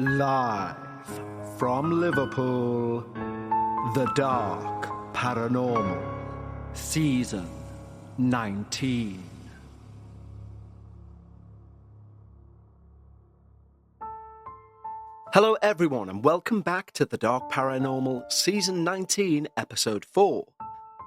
Live from Liverpool, The Dark Paranormal, Season 19. Hello everyone and welcome back to The Dark Paranormal, Season 19, Episode 4.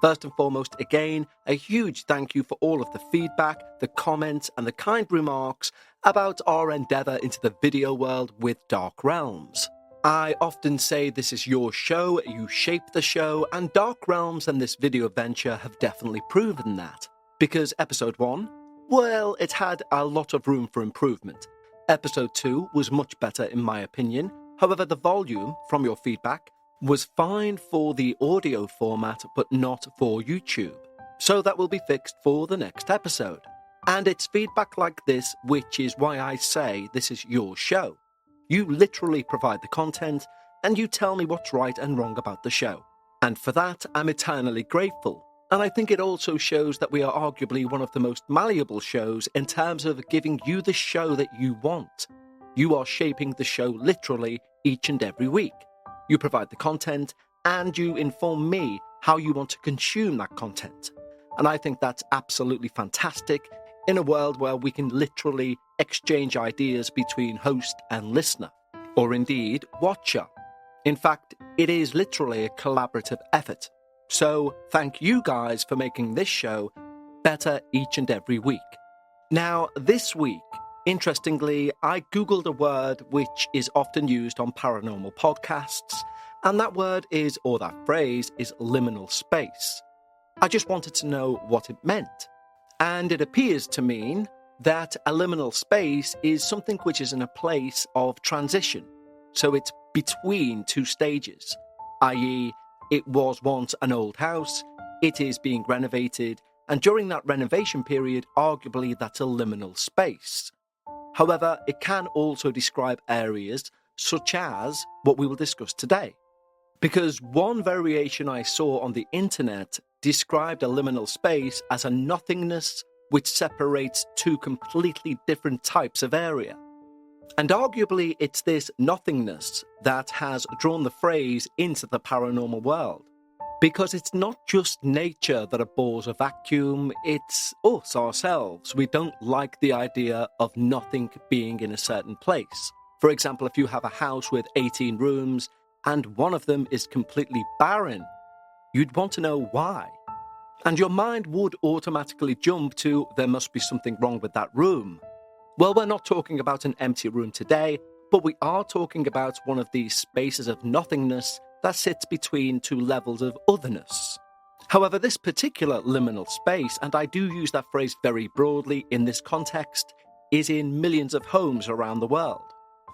First and foremost, again, a huge thank you for all of the feedback, the comments and the kind remarks about our endeavour into the video world with Dark Realms. I often say this is your show, you shape the show, and Dark Realms and this video venture have definitely proven that. Because Episode 1, well, it had a lot of room for improvement. Episode 2 was much better in my opinion, however the volume, from your feedback, was fine for the audio format but not for YouTube. So that will be fixed for the next episode. And it's feedback like this which is why I say this is your show. You literally provide the content and you tell me what's right and wrong about the show. And for that I'm eternally grateful. And I think it also shows that we are arguably one of the most malleable shows in terms of giving you the show that you want. You are shaping the show literally each and every week. You provide the content and you inform me how you want to consume that content. And I think that's absolutely fantastic in a world where we can literally exchange ideas between host and listener, or indeed watcher. In fact, it is literally a collaborative effort. So thank you guys for making this show better each and every week. Now, this week, interestingly, I googled a word which is often used on paranormal podcasts, and that word is, or that phrase is, liminal space. I just wanted to know what it meant. And it appears to mean that a liminal space is something which is in a place of transition. So it's between two stages, i.e., it was once an old house, it is being renovated, and during that renovation period, arguably that's a liminal space. However, it can also describe areas such as what we will discuss today. Because one variation I saw on the internet described a liminal space as a nothingness which separates two completely different types of area. And arguably it's this nothingness that has drawn the phrase into the paranormal world. Because it's not just nature that abhors a vacuum, it's us ourselves. We don't like the idea of nothing being in a certain place. For example, if you have a house with 18 rooms and one of them is completely barren, you'd want to know why. And your mind would automatically jump to, there must be something wrong with that room. Well, we're not talking about an empty room today, but we are talking about one of these spaces of nothingness that sits between two levels of otherness. However, this particular liminal space, and I do use that phrase very broadly in this context, is in millions of homes around the world.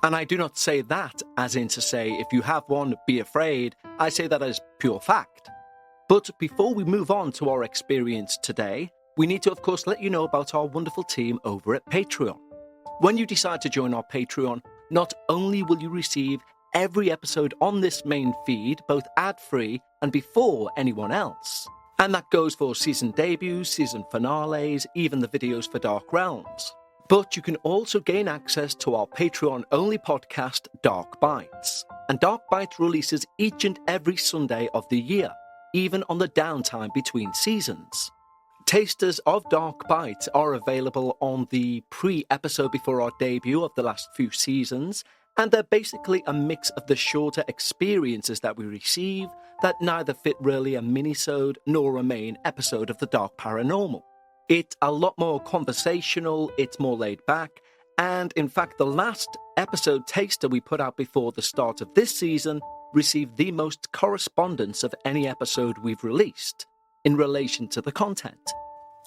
And I do not say that as in to say, if you have one, be afraid. I say that as pure fact. But before we move on to our experience today, we need to, of course, let you know about our wonderful team over at Patreon. When you decide to join our Patreon, not only will you receive every episode on this main feed, both ad-free and before anyone else. And that goes for season debuts, season finales, even the videos for Dark Realms. But you can also gain access to our Patreon-only podcast, Dark Bites. And Dark Bites releases each and every Sunday of the year, even on the downtime between seasons. Tasters of Dark Bites are available on the pre-episode before our debut of the last few seasons, and they're basically a mix of the shorter experiences that we receive that neither fit really a mini-sode nor a main episode of the Dark Paranormal. It's a lot more conversational, it's more laid back, and in fact the last episode taster we put out before the start of this season received the most correspondence of any episode we've released in relation to the content.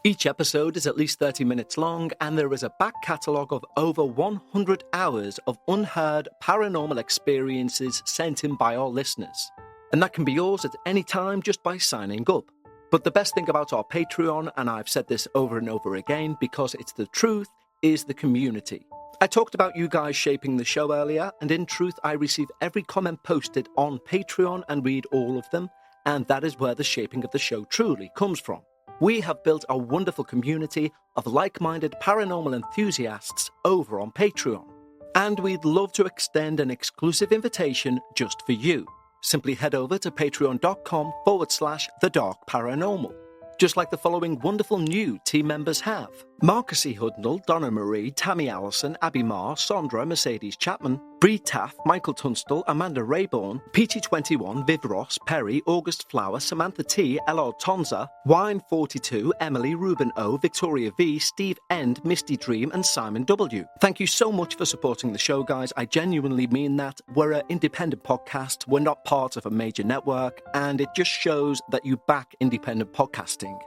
Each episode is at least 30 minutes long, and there is a back catalogue of over 100 hours of unheard paranormal experiences sent in by our listeners. And that can be yours at any time just by signing up. But the best thing about our Patreon, and I've said this over and over again because it's the truth, is the community. I talked about you guys shaping the show earlier, and in truth I receive every comment posted on Patreon and read all of them, and that is where the shaping of the show truly comes from. We have built a wonderful community of like-minded paranormal enthusiasts over on Patreon. And we'd love to extend an exclusive invitation just for you. Simply head over to patreon.com/The Dark Paranormal. Just like the following wonderful new team members have: Marcus E. Hudnall, Donna Marie, Tammy Allison, Abby Marr, Sondra, Mercedes Chapman, Bree Taff, Michael Tunstall, Amanda Rayborn, PT21, Viv Ross, Perry, August Flower, Samantha T, Elard Tonza, Wine42, Emily, Ruben O, Victoria V, Steve End, Misty Dream, and Simon W. Thank you so much for supporting the show, guys. I genuinely mean that. We're an independent podcast. We're not part of a major network, and it just shows that you back independent podcasting.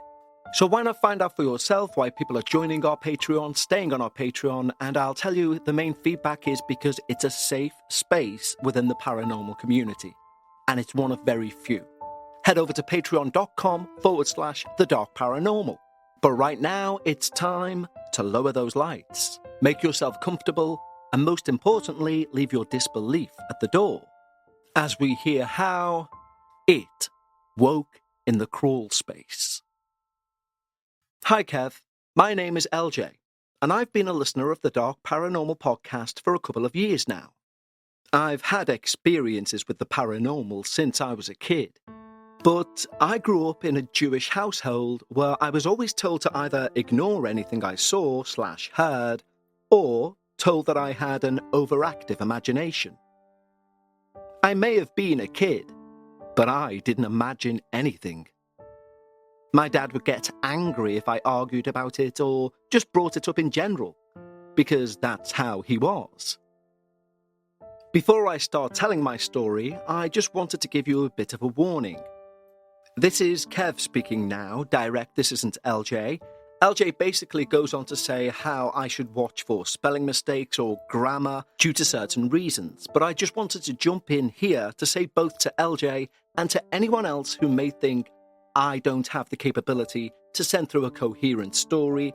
So why not find out for yourself why people are joining our Patreon, staying on our Patreon, and I'll tell you the main feedback is because it's a safe space within the paranormal community, and it's one of very few. Head over to patreon.com/The Dark Paranormal. But right now, it's time to lower those lights, make yourself comfortable, and most importantly, leave your disbelief at the door, as we hear how it woke in the crawl space. Hi Kev, my name is LJ, and I've been a listener of the Dark Paranormal podcast for a couple of years now. I've had experiences with the paranormal since I was a kid, but I grew up in a Jewish household where I was always told to either ignore anything I saw/heard, or told that I had an overactive imagination. I may have been a kid, but I didn't imagine anything. My dad would get angry if I argued about it or just brought it up in general, because that's how he was. Before I start telling my story, I just wanted to give you a bit of a warning. This is Kev speaking now, direct, this isn't LJ. LJ basically goes on to say how I should watch for spelling mistakes or grammar due to certain reasons, but I just wanted to jump in here to say both to LJ and to anyone else who may think I don't have the capability to send through a coherent story.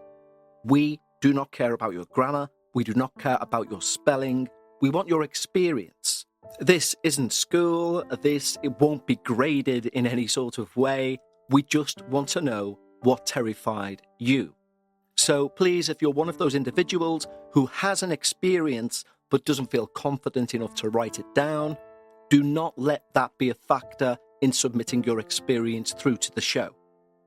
We do not care about your grammar. We do not care about your spelling. We want your experience. This isn't school. It won't be graded in any sort of way. We just want to know what terrified you. So please, if you're one of those individuals who has an experience but doesn't feel confident enough to write it down, do not let that be a factor in submitting your experience through to the show.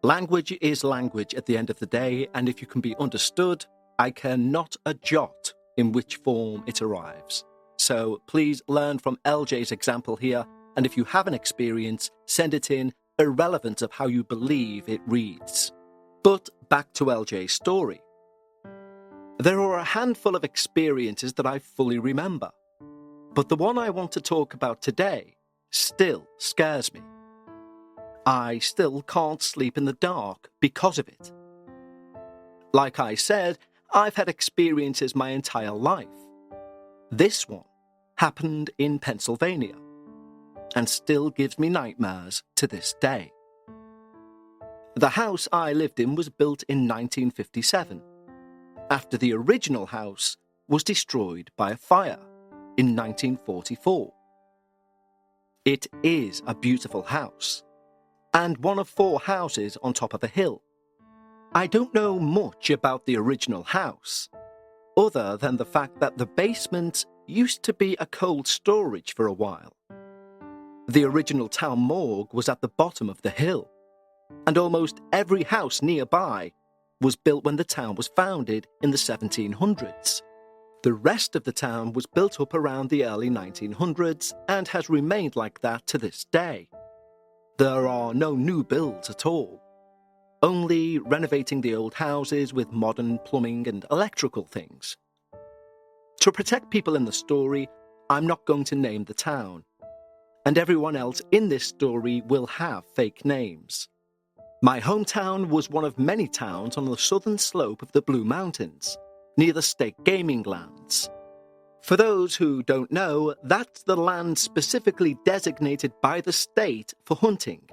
Language is language at the end of the day, and if you can be understood, I care not a jot in which form it arrives. So please learn from LJ's example here, and if you have an experience, send it in, irrelevant of how you believe it reads. But back to LJ's story. There are a handful of experiences that I fully remember, but the one I want to talk about today still scares me. I still can't sleep in the dark because of it. Like I said, I've had experiences my entire life. This one happened in Pennsylvania and still gives me nightmares to this day. The house I lived in was built in 1957, after the original house was destroyed by a fire in 1944. It is a beautiful house, and one of 4 houses on top of a hill. I don't know much about the original house, other than the fact that the basement used to be a cold storage for a while. The original town morgue was at the bottom of the hill, and almost every house nearby was built when the town was founded in the 1700s. The rest of the town was built up around the early 1900s and has remained like that to this day. There are no new builds at all, only renovating the old houses with modern plumbing and electrical things. To protect people in the story, I'm not going to name the town, and everyone else in this story will have fake names. My hometown was one of many towns on the southern slope of the Blue Mountains, near the state gaming lands. For those who don't know, that's the land specifically designated by the state for hunting.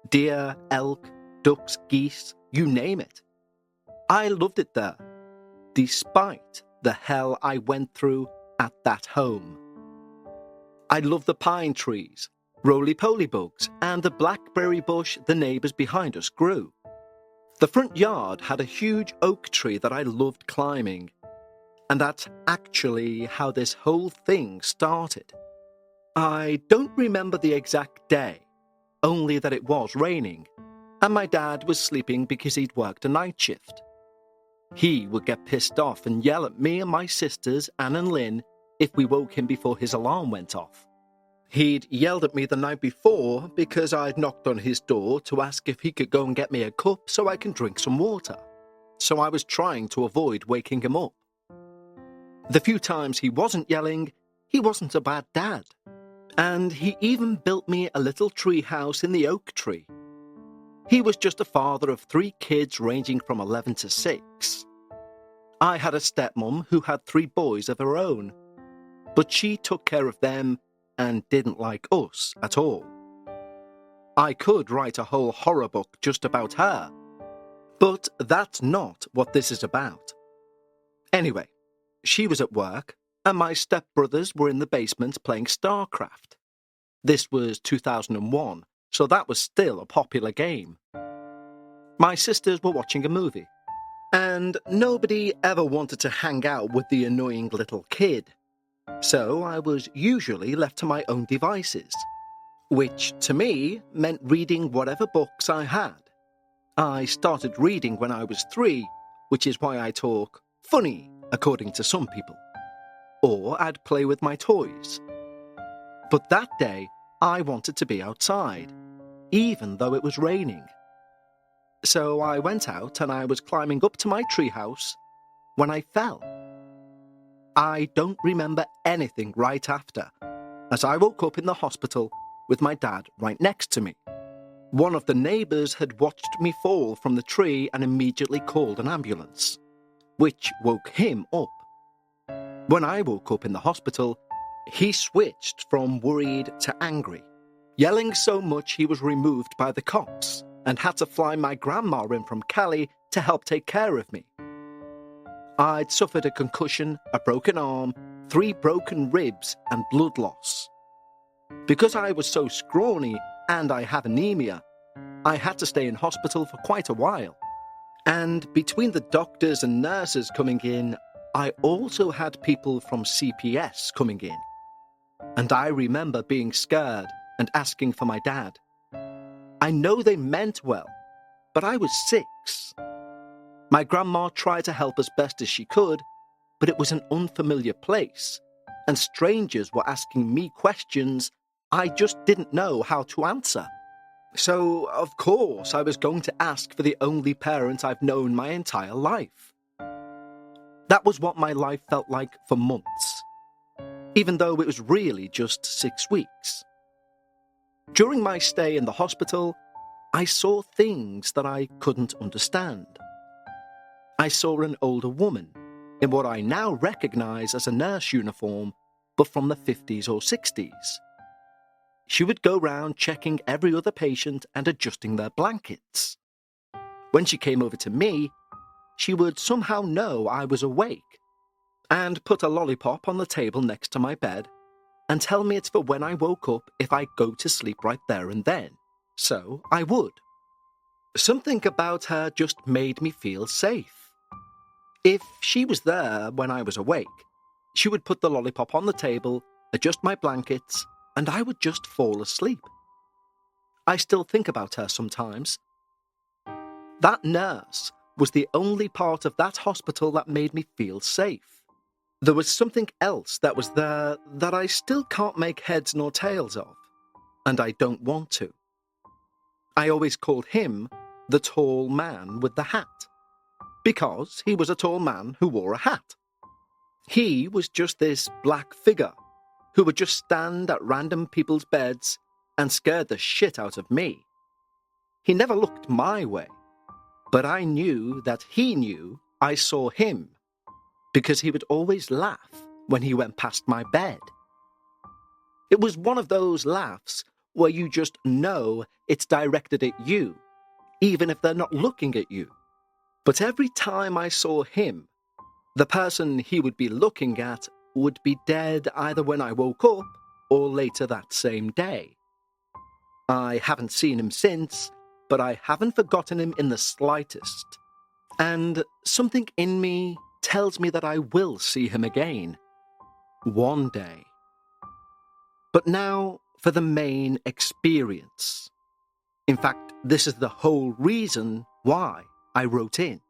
Deer, elk, ducks, geese, you name it. I loved it there, despite the hell I went through at that home. I loved the pine trees, roly-poly bugs, and the blackberry bush the neighbours behind us grew. The front yard had a huge oak tree that I loved climbing, And that's actually how this whole thing started. I don't remember the exact day, only that it was raining, and my dad was sleeping because he'd worked a night shift. He would get pissed off and yell at me and my sisters, Anne and Lynn, if we woke him before his alarm went off. He'd yelled at me the night before because I'd knocked on his door to ask if he could go and get me a cup so I can drink some water. So I was trying to avoid waking him up. The few times he wasn't yelling, he wasn't a bad dad. And he even built me a little tree house in the oak tree. He was just a father of 3 kids ranging from 11 to 6. I had a stepmom who had 3 boys of her own, but she took care of them and didn't like us at all. I could write a whole horror book just about her, but that's not what this is about. Anyway, she was at work, and my stepbrothers were in the basement playing StarCraft. This was 2001, so that was still a popular game. My sisters were watching a movie, and nobody ever wanted to hang out with the annoying little kid. So I was usually left to my own devices, which to me meant reading whatever books I had. I started reading when I was 3, which is why I talk funny, according to some people. Or I'd play with my toys. But that day, I wanted to be outside, even though it was raining. So I went out and I was climbing up to my treehouse when I fell. I don't remember anything right after, as I woke up in the hospital with my dad right next to me. One of the neighbours had watched me fall from the tree and immediately called an ambulance, which woke him up. When I woke up in the hospital, he switched from worried to angry, yelling so much he was removed by the cops and had to fly my grandma in from Cali to help take care of me. I'd suffered a concussion, a broken arm, 3 broken ribs and blood loss. Because I was so scrawny and I had anemia, I had to stay in hospital for quite a while. And between the doctors and nurses coming in, I also had people from CPS coming in. And I remember being scared and asking for my dad. I know they meant well, but I was 6. My grandma tried to help as best as she could, but it was an unfamiliar place, and strangers were asking me questions I just didn't know how to answer. So, of course, I was going to ask for the only parent I've known my entire life. That was what my life felt like for months, even though it was really just 6 weeks. During my stay in the hospital, I saw things that I couldn't understand. I saw an older woman in what I now recognise as a nurse uniform, but from the 50s or 60s. She would go round checking every other patient and adjusting their blankets. When she came over to me, she would somehow know I was awake and put a lollipop on the table next to my bed and tell me it's for when I woke up if I go to sleep right there and then. So I would. Something about her just made me feel safe. If she was there when I was awake, she would put the lollipop on the table, adjust my blankets, and I would just fall asleep. I still think about her sometimes. That nurse was the only part of that hospital that made me feel safe. There was something else that was there that I still can't make heads nor tails of, and I don't want to. I always called him the tall man with the hat, because he was a tall man who wore a hat. He was just this black figure who would just stand at random people's beds and scared the shit out of me. He never looked my way, but I knew that he knew I saw him, because he would always laugh when he went past my bed. It was one of those laughs where you just know it's directed at you, even if they're not looking at you. But every time I saw him, the person he would be looking at would be dead either when I woke up or later that same day. I haven't seen him since, but I haven't forgotten him in the slightest. And something in me tells me that I will see him again. One day. But now for the main experience. In fact, this is the whole reason why I wrote in.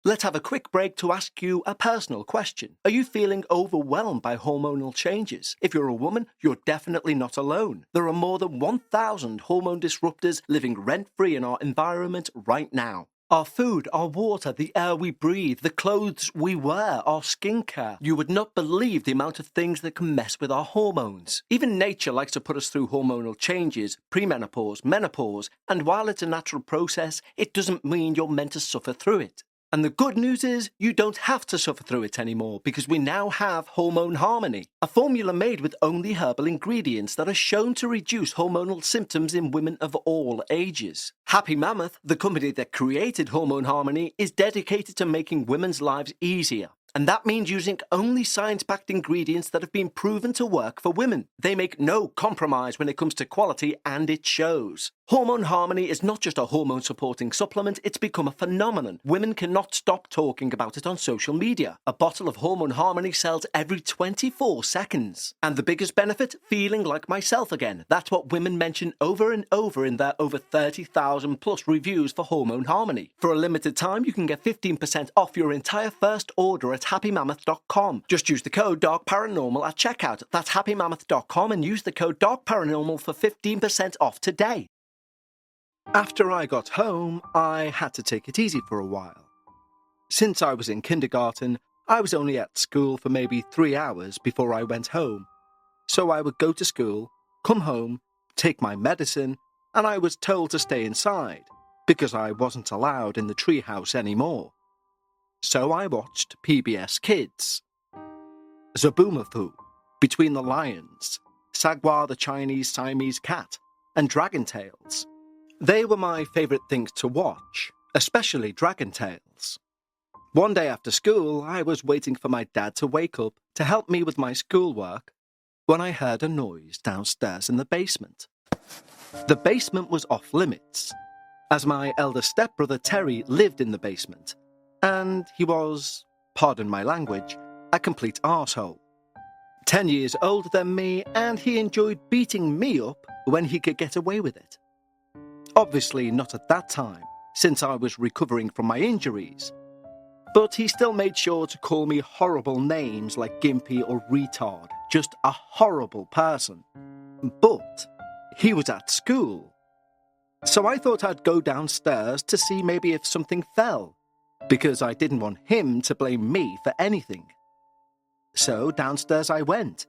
Let's have a quick break to ask you a personal question. Are you feeling overwhelmed by hormonal changes? If you're a woman, you're definitely not alone. There are more than 1,000 hormone disruptors living rent-free in our environment right now. Our food, our water, the air we breathe, the clothes we wear, our skincare. You would not believe the amount of things that can mess with our hormones. Even nature likes to put us through hormonal changes, premenopause, menopause, and while it's a natural process, it doesn't mean you're meant to suffer through it. And the good news is you don't have to suffer through it anymore because we now have Hormone Harmony, a formula made with only herbal ingredients that are shown to reduce hormonal symptoms in women of all ages. Happy Mammoth, the company that created Hormone Harmony, is dedicated to making women's lives easier. And that means using only science-backed ingredients that have been proven to work for women. They make no compromise when it comes to quality, and it shows. Hormone Harmony is not just a hormone-supporting supplement, it's become a phenomenon. Women cannot stop talking about it on social media. A bottle of Hormone Harmony sells every 24 seconds. And the biggest benefit? Feeling like myself again. That's what women mention over and over in their over 30,000 plus reviews for Hormone Harmony. For a limited time, you can get 15% off your entire first order at happymammoth.com. Just use the code DARKParanormal at checkout. That's happymammoth.com and use the code DARKParanormal for 15% off today. After I got home, I had to take it easy for a while. Since I was in kindergarten, I was only at school for maybe 3 hours before I went home. So I would go to school, come home, take my medicine, and I was told to stay inside because I wasn't allowed in the treehouse anymore. So I watched PBS Kids, Zaboomafoo, Between the Lions, Sagwa the Chinese Siamese Cat, and Dragon Tales. They were my favourite things to watch, especially Dragon Tales. One day after school, I was waiting for my dad to wake up to help me with my schoolwork when I heard a noise downstairs in the basement. The basement was off limits, as my elder stepbrother Terry lived in the basement, and he was, pardon my language, a complete arsehole. 10 years older than me, and he enjoyed beating me up when he could get away with it. Obviously not at that time, since I was recovering from my injuries. But he still made sure to call me horrible names like Gimpy or retard, just a horrible person. But he was at school. So I thought I'd go downstairs to see maybe if something fell, because I didn't want him to blame me for anything. So downstairs I went,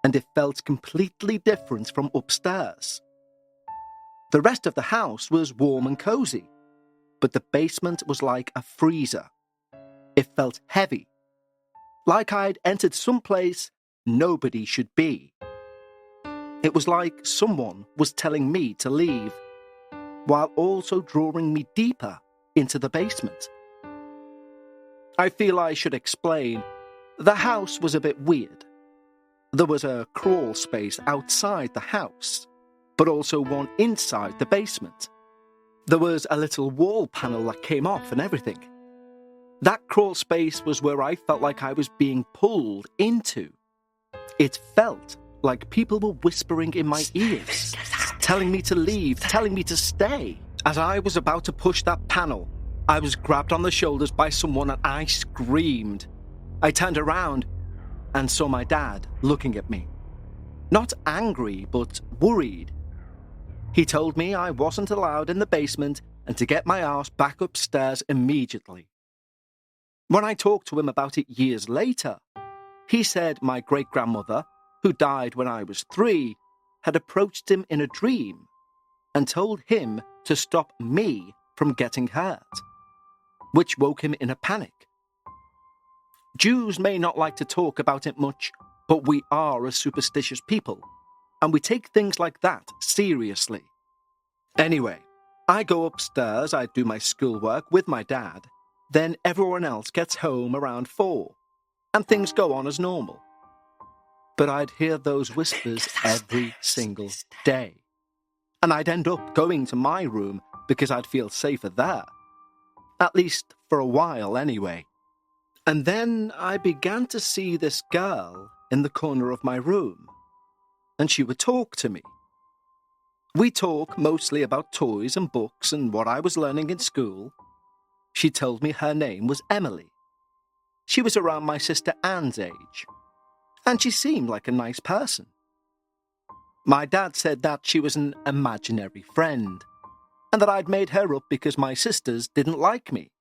and it felt completely different from upstairs. The rest of the house was warm and cozy, but the basement was like a freezer. It felt heavy, like I'd entered someplace nobody should be. It was like someone was telling me to leave, while also drawing me deeper into the basement. I feel I should explain. The house was a bit weird. There was a crawl space outside the house, but also one inside the basement. There was a little wall panel that came off and everything. That crawl space was where I felt like I was being pulled into. It felt like people were whispering in my ears, telling me to leave, telling me to stay. As I was about to push that panel, I was grabbed on the shoulders by someone and I screamed. I turned around and saw my dad looking at me. Not angry, but worried. He told me I wasn't allowed in the basement and to get my arse back upstairs immediately. When I talked to him about it years later, he said my great-grandmother, who died when I was 3, had approached him in a dream and told him to stop me from getting hurt, which woke him in a panic. Jews may not like to talk about it much, but we are a superstitious people, and we take things like that seriously. Anyway, I go upstairs, I do my schoolwork with my dad, then everyone else gets home around 4, and things go on as normal. But I'd hear those whispers every single day, and I'd end up going to my room because I'd feel safer there. At least for a while anyway. And then I began to see this girl in the corner of my room, and she would talk to me. We talk mostly about toys and books and what I was learning in school. She told me her name was Emily. She was around my sister Anne's age, and she seemed like a nice person. My dad said that she was an imaginary friend, and that I'd made her up because my sisters didn't like me.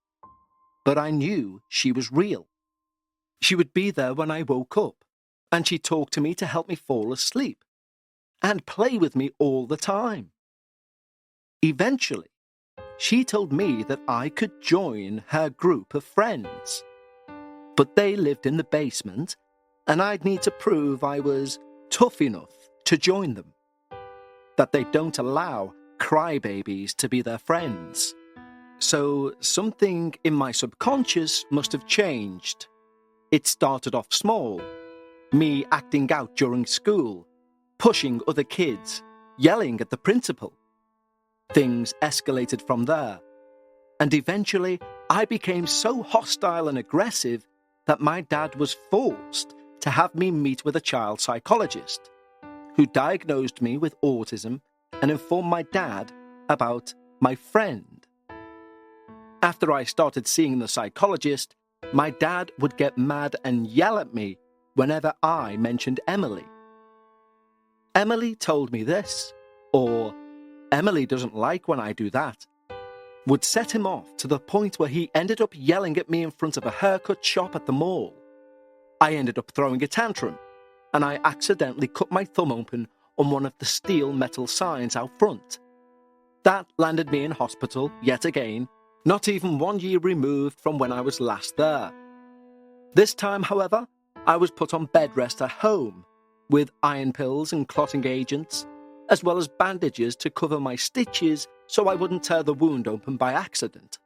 But I knew she was real. She would be there when I woke up, and she talked to me to help me fall asleep, and play with me all the time. Eventually, she told me that I could join her group of friends. But they lived in the basement, and I'd need to prove I was tough enough to join them. That they don't allow crybabies to be their friends. So something in my subconscious must have changed. It started off small, me acting out during school, pushing other kids, yelling at the principal. Things escalated from there, and eventually I became so hostile and aggressive that my dad was forced to have me meet with a child psychologist, who diagnosed me with autism and informed my dad about my friend. After I started seeing the psychologist, my dad would get mad and yell at me whenever I mentioned Emily. Emily told me this, or Emily doesn't like when I do that, would set him off to the point where he ended up yelling at me in front of a haircut shop at the mall. I ended up throwing a tantrum, and I accidentally cut my thumb open on one of the steel metal signs out front. That landed me in hospital yet again, not even 1 year removed from when I was last there. This time, however, I was put on bed rest at home, with iron pills and clotting agents, as well as bandages to cover my stitches so I wouldn't tear the wound open by accident.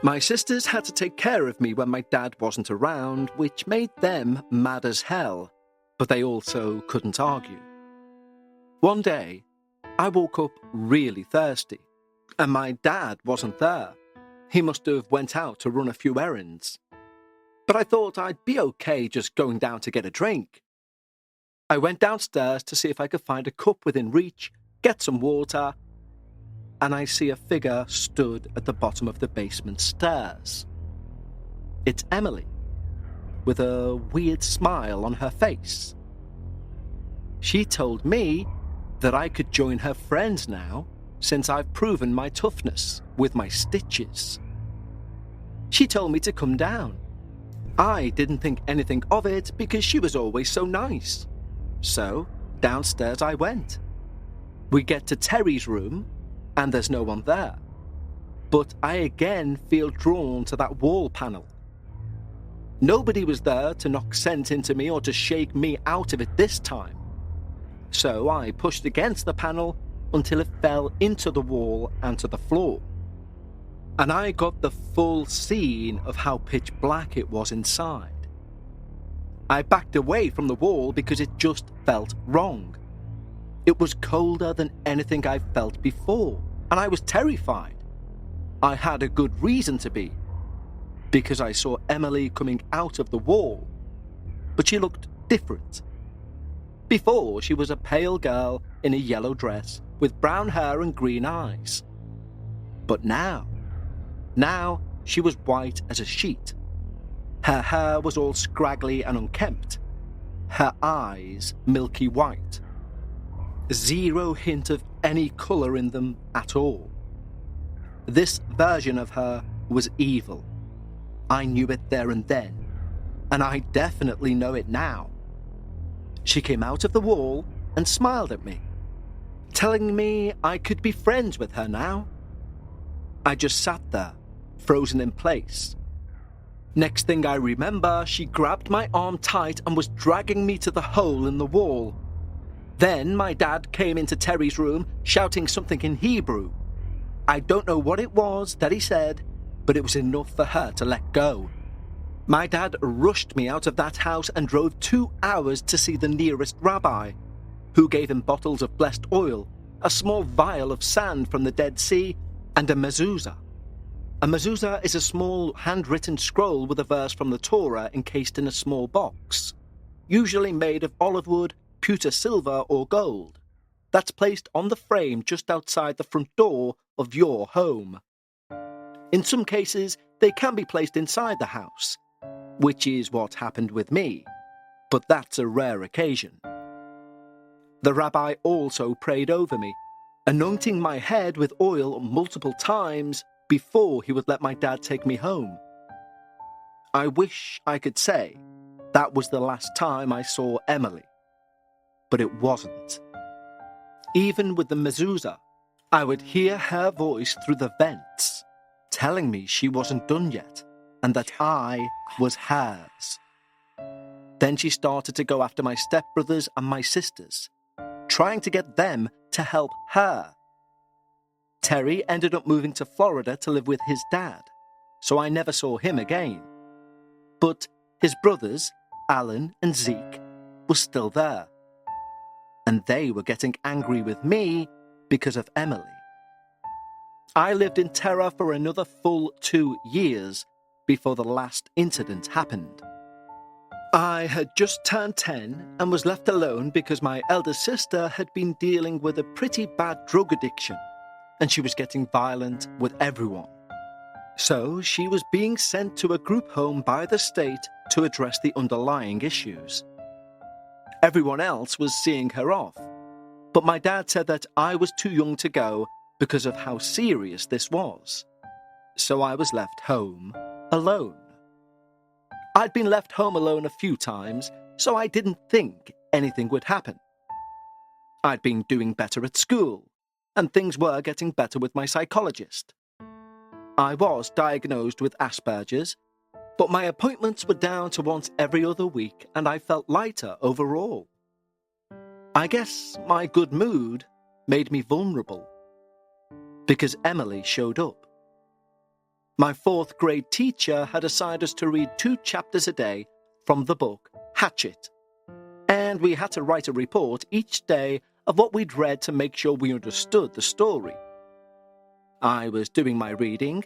My sisters had to take care of me when my dad wasn't around, which made them mad as hell, but they also couldn't argue. One day, I woke up really thirsty, and my dad wasn't there. He must have went out to run a few errands. But I thought I'd be okay just going down to get a drink. I went downstairs to see if I could find a cup within reach, get some water, and I see a figure stood at the bottom of the basement stairs. It's Emily, with a weird smile on her face. She told me that I could join her friends now, since I've proven my toughness with my stitches. She told me to come down. I didn't think anything of it because she was always so nice. So, downstairs I went. We get to Terry's room, and there's no one there. But I again feel drawn to that wall panel. Nobody was there to knock sense into me or to shake me out of it this time. So I pushed against the panel until it fell into the wall and to the floor. And I got the full scene of how pitch black it was inside. I backed away from the wall because it just felt wrong. It was colder than anything I've felt before, and I was terrified. I had a good reason to be, because I saw Emily coming out of the wall, but she looked different. Before, she was a pale girl in a yellow dress with brown hair and green eyes. But now she was white as a sheet. Her hair was all scraggly and unkempt. Her eyes milky white. Zero hint of any colour in them at all. This version of her was evil. I knew it there and then, and I definitely know it now. She came out of the wall and smiled at me, telling me I could be friends with her now. I just sat there, frozen in place. Next thing I remember, she grabbed my arm tight and was dragging me to the hole in the wall. Then my dad came into Terry's room, shouting something in Hebrew. I don't know what it was that he said, but it was enough for her to let go. My dad rushed me out of that house and drove 2 hours to see the nearest rabbi, who gave him bottles of blessed oil, a small vial of sand from the Dead Sea, and a mezuzah. A mezuzah is a small handwritten scroll with a verse from the Torah encased in a small box, usually made of olive wood, pewter silver, or gold, that's placed on the frame just outside the front door of your home. In some cases, they can be placed inside the house, which is what happened with me, but that's a rare occasion. The rabbi also prayed over me, anointing my head with oil multiple times before he would let my dad take me home. I wish I could say that was the last time I saw Emily, but it wasn't. Even with the mezuzah, I would hear her voice through the vents, telling me she wasn't done yet, and that I was hers. Then she started to go after my stepbrothers and my sisters, trying to get them to help her. Terry ended up moving to Florida to live with his dad, so I never saw him again. But his brothers, Alan and Zeke, were still there, and they were getting angry with me because of Emily. I lived in terror for another full 2 years before the last incident happened. I had just turned 10 and was left alone because my elder sister had been dealing with a pretty bad drug addiction, and she was getting violent with everyone. So she was being sent to a group home by the state to address the underlying issues. Everyone else was seeing her off, but my dad said that I was too young to go because of how serious this was. So I was left home alone. I'd been left home alone a few times, so I didn't think anything would happen. I'd been doing better at school, and things were getting better with my psychologist. I was diagnosed with Asperger's, but my appointments were down to once every other week, and I felt lighter overall. I guess my good mood made me vulnerable, because Emily showed up. My 4th grade teacher had assigned us to read 2 chapters a day from the book Hatchet, and we had to write a report each day of what we'd read to make sure we understood the story. I was doing my reading,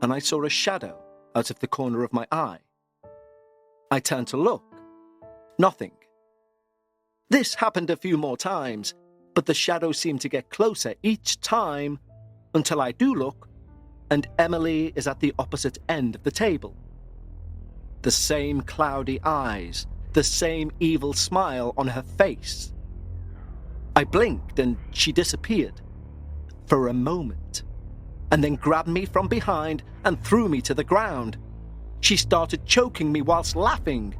and I saw a shadow out of the corner of my eye. I turned to look. Nothing. This happened a few more times, but the shadow seemed to get closer each time until I do look, and Emily is at the opposite end of the table. The same cloudy eyes, the same evil smile on her face. I blinked and she disappeared for a moment, and then grabbed me from behind and threw me to the ground. She started choking me whilst laughing.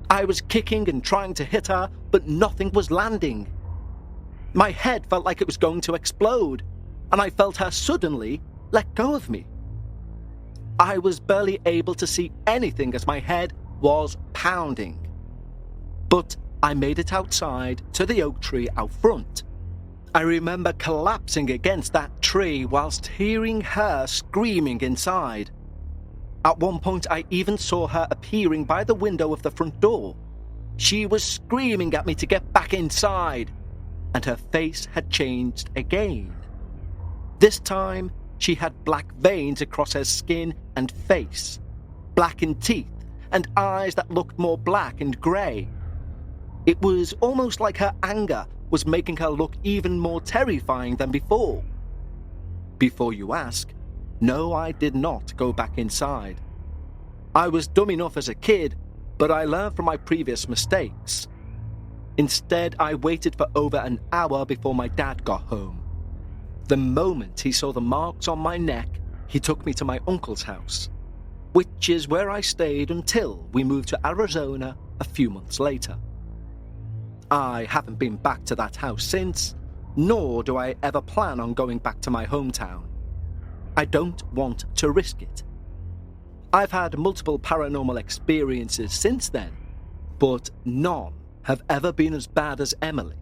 I was kicking and trying to hit her, but nothing was landing. My head felt like it was going to explode, and I felt her suddenly let go of me. I was barely able to see anything as my head was pounding. But I made it outside to the oak tree out front. I remember collapsing against that tree whilst hearing her screaming inside. At one point, I even saw her appearing by the window of the front door. She was screaming at me to get back inside, and her face had changed again. This time, she had black veins across her skin and face, blackened teeth, and eyes that looked more black and grey. It was almost like her anger was making her look even more terrifying than before. Before you ask, no, I did not go back inside. I was dumb enough as a kid, but I learned from my previous mistakes. Instead, I waited for over an hour before my dad got home. The moment he saw the marks on my neck, he took me to my uncle's house, which is where I stayed until we moved to Arizona a few months later. I haven't been back to that house since, nor do I ever plan on going back to my hometown. I don't want to risk it. I've had multiple paranormal experiences since then, but none have ever been as bad as Emily.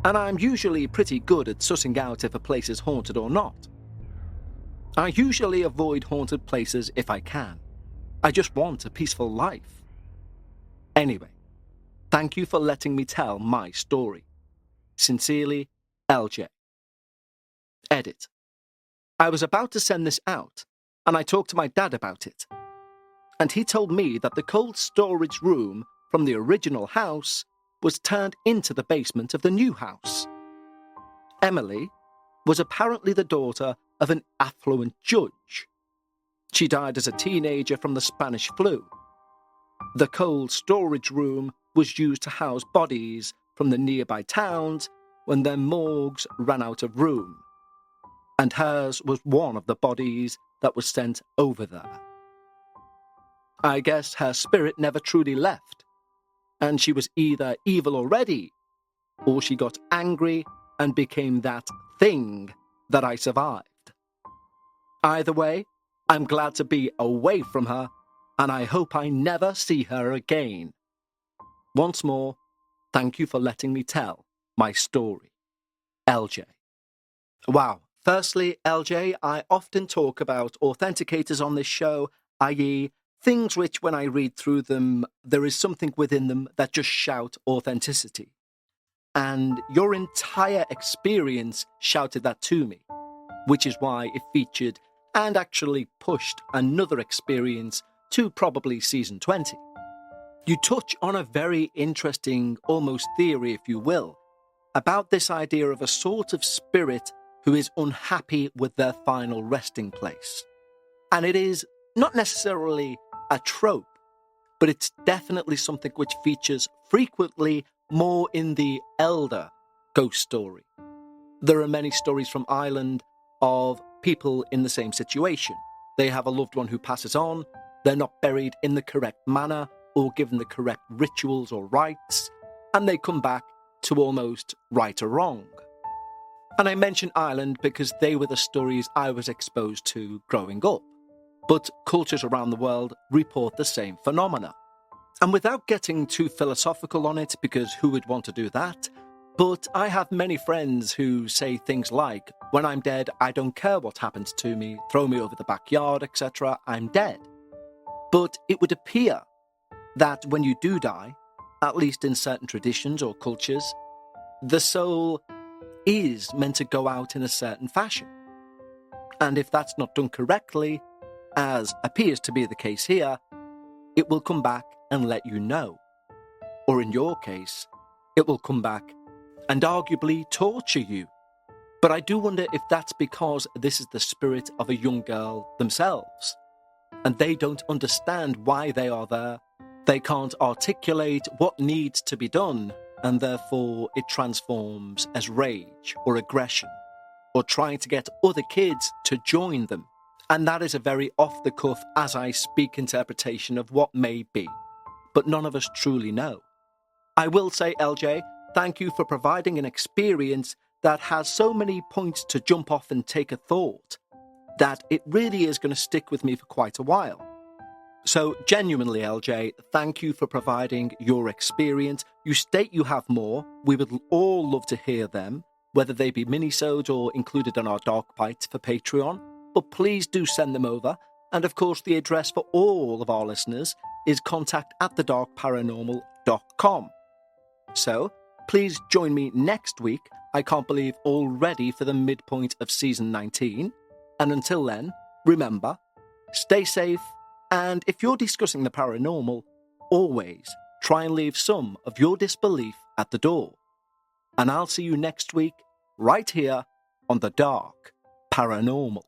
And I'm usually pretty good at sussing out if a place is haunted or not. I usually avoid haunted places if I can. I just want a peaceful life. Anyway, thank you for letting me tell my story. Sincerely, LJ. Edit. I was about to send this out, and I talked to my dad about it. And he told me that the cold storage room from the original house was turned into the basement of the new house. Emily was apparently the daughter of an affluent judge. She died as a teenager from the Spanish flu. The cold storage room was used to house bodies from the nearby towns when their morgues ran out of room, and hers was one of the bodies that was sent over there. I guess her spirit never truly left, and she was either evil already, or she got angry and became that thing that I survived. Either way, I'm glad to be away from her, and I hope I never see her again. Once more, thank you for letting me tell my story. LJ. Wow. Firstly, LJ, I often talk about authenticators on this show, i.e., things which, when I read through them, there is something within them that just shout authenticity. And your entire experience shouted that to me, which is why it featured and actually pushed another experience to probably season 20. You touch on a very interesting, almost theory, if you will, about this idea of a sort of spirit who is unhappy with their final resting place. And it is not necessarily a trope, but it's definitely something which features frequently more in the elder ghost story. There are many stories from Ireland of people in the same situation. They have a loved one who passes on, they're not buried in the correct manner or given the correct rituals or rites, and they come back to almost right or wrong. And I mention Ireland because they were the stories I was exposed to growing up. But cultures around the world report the same phenomena. And without getting too philosophical on it, because who would want to do that, but I have many friends who say things like, when I'm dead, I don't care what happens to me, throw me over the backyard, etc., I'm dead. But it would appear that when you do die, at least in certain traditions or cultures, the soul is meant to go out in a certain fashion. And if that's not done correctly, as appears to be the case here, it will come back and let you know. Or in your case, it will come back and arguably torture you. But I do wonder if that's because this is the spirit of a young girl themselves, and they don't understand why they are there. They can't articulate what needs to be done, and therefore it transforms as rage or aggression, or trying to get other kids to join them. And that is a very off-the-cuff, as-I-speak interpretation of what may be, but none of us truly know. I will say, LJ, thank you for providing an experience that has so many points to jump off and take a thought, that it really is going to stick with me for quite a while. So genuinely, LJ, thank you for providing your experience. You state you have more. We would all love to hear them, whether they be minisodes or included in our Dark Bites for Patreon. But please do send them over. And of course, the address for all of our listeners is contact@thedarkparanormal.com. So please join me next week. I can't believe already for the midpoint of season 19. And until then, remember, stay safe. And if you're discussing the paranormal, always try and leave some of your disbelief at the door. And I'll see you next week, right here on The Dark Paranormal.